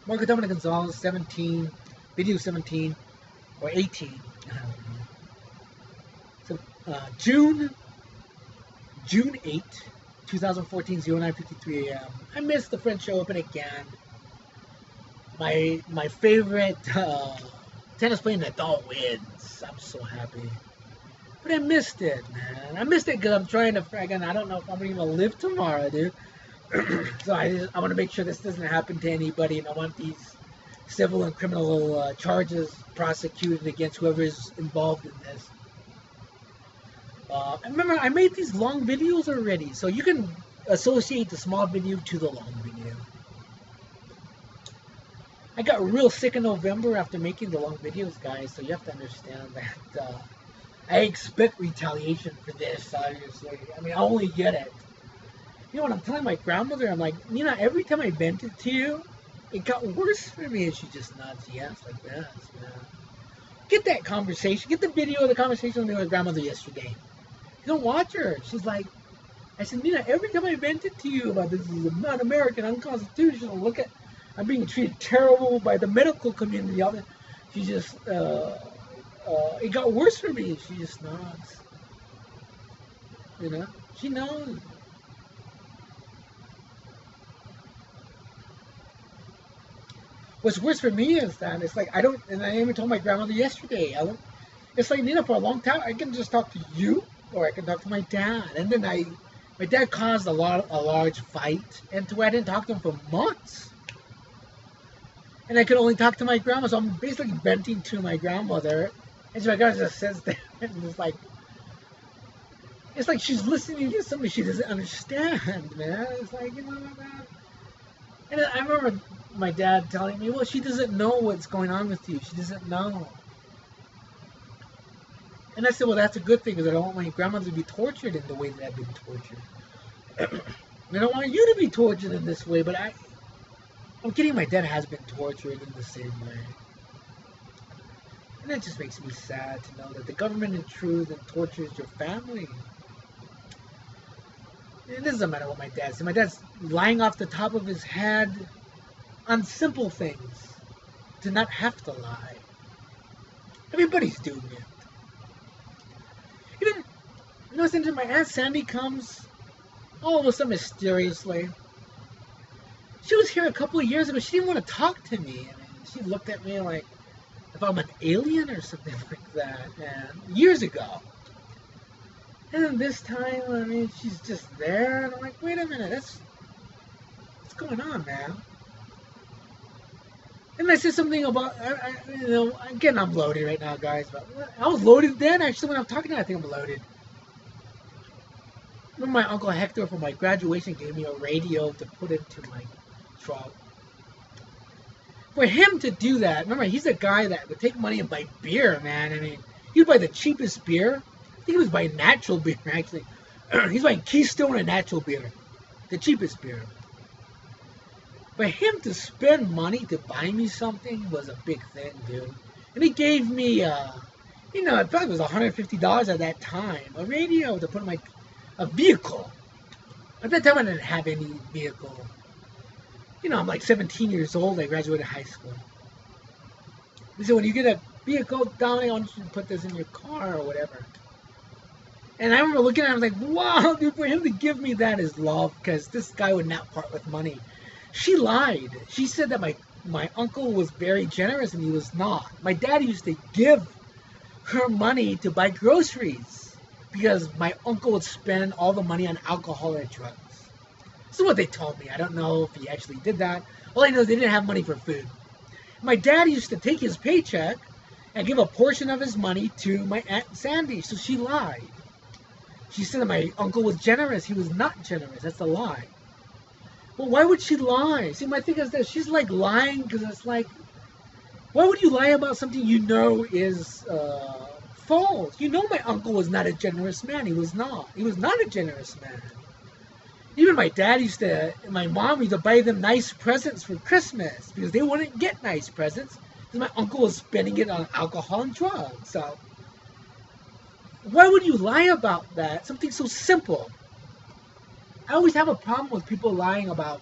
Marco Dominic Gonzalez, 17, video 17 or 18. So June 8, 2014, 09:53 a.m. I missed the French Open again. My favorite tennis player Nadal wins. I'm so happy. But I missed it, man. I missed it because I'm trying to friggin' I don't know if I'm even gonna live tomorrow, dude. So I want to make sure this doesn't happen to anybody, and I want these civil and criminal charges prosecuted against whoever is involved in this. Remember, I made these long videos already, so you can associate the small video to the long video. I got real sick in November after making the long videos, guys, so you have to understand that I expect retaliation for this, obviously. I mean, I only get it. You know what I'm telling my grandmother? I'm like, Nina, every time I vented to you, it got worse for me. And she just nods yes, like this. Yeah. Get that conversation. Get the video of the conversation with my grandmother yesterday. You don't watch her. She's like, I said, Nina, every time I vented to you about this is not American, unconstitutional, look at, I'm being treated terrible by the medical community. She just, it got worse for me. She just nods. You know? She knows. What's worse for me is that it's like I don't, and I even told my grandmother yesterday, it's like, Nina, for a long time, I can just talk to you, or I can talk to my dad. And then my dad caused a large fight, and to where I didn't talk to him for months. And I could only talk to my grandma, so I'm basically venting to my grandmother. And so my grandma just sits there, and it's like she's listening to something she doesn't understand, man. It's like, you know, man. And I remember my dad telling me, well, she doesn't know what's going on with you. She doesn't know. And I said, well, that's a good thing, because I don't want my grandmother to be tortured in the way that I've been tortured. I don't want you to be tortured in this way, but I'm kidding, my dad has been tortured in the same way. And that just makes me sad to know that the government intrudes and tortures your family. It doesn't matter what my dad said. My dad's lying off the top of his head on simple things to not have to lie. Everybody's doing it. Even, you know, my Aunt Sandy comes all of a sudden mysteriously. She was here a couple of years ago. She didn't want to talk to me. I mean, she looked at me like if I'm an alien or something like that, man. Years ago. And then this time, I mean, she's just there, and I'm like, wait a minute, what's going on, man? And I said something about, you know, again, I'm loaded right now, guys, but I was loaded then. Actually, when I'm talking to you, I think I'm loaded. Remember my Uncle Hector for my graduation gave me a radio to put into my truck. For him to do that, remember, he's a guy that would take money and buy beer, man. I mean, he'd buy the cheapest beer. I think he was buying natural beer, actually. He's buying Keystone and natural beer. The cheapest beer. For him to spend money to buy me something was a big thing, dude. And he gave me, you know, it probably was $150 at that time. A radio to put in a vehicle. At that time, I didn't have any vehicle. You know, I'm like 17 years old. I graduated high school. He said, when you get a vehicle, Dominic, I want you to put this in your car or whatever. And I remember looking at him, I was like, wow, dude, for him to give me that is love, because this guy would not part with money. She lied. She said that my uncle was very generous, and he was not. My dad used to give her money to buy groceries, because my uncle would spend all the money on alcohol and drugs. This is what they told me. I don't know if he actually did that. All I know is they didn't have money for food. My dad used to take his paycheck and give a portion of his money to my Aunt Sandy, so she lied. She said that my uncle was generous. He was not generous. That's a lie. Well, why would she lie? See, my thing is that she's like lying because it's like, why would you lie about something you know is false? You know my uncle was not a generous man. He was not. He was not a generous man. Even my dad my mom used to buy them nice presents for Christmas because they wouldn't get nice presents because my uncle was spending it on alcohol and drugs. So, why would you lie about that? Something so simple. I always have a problem with people lying about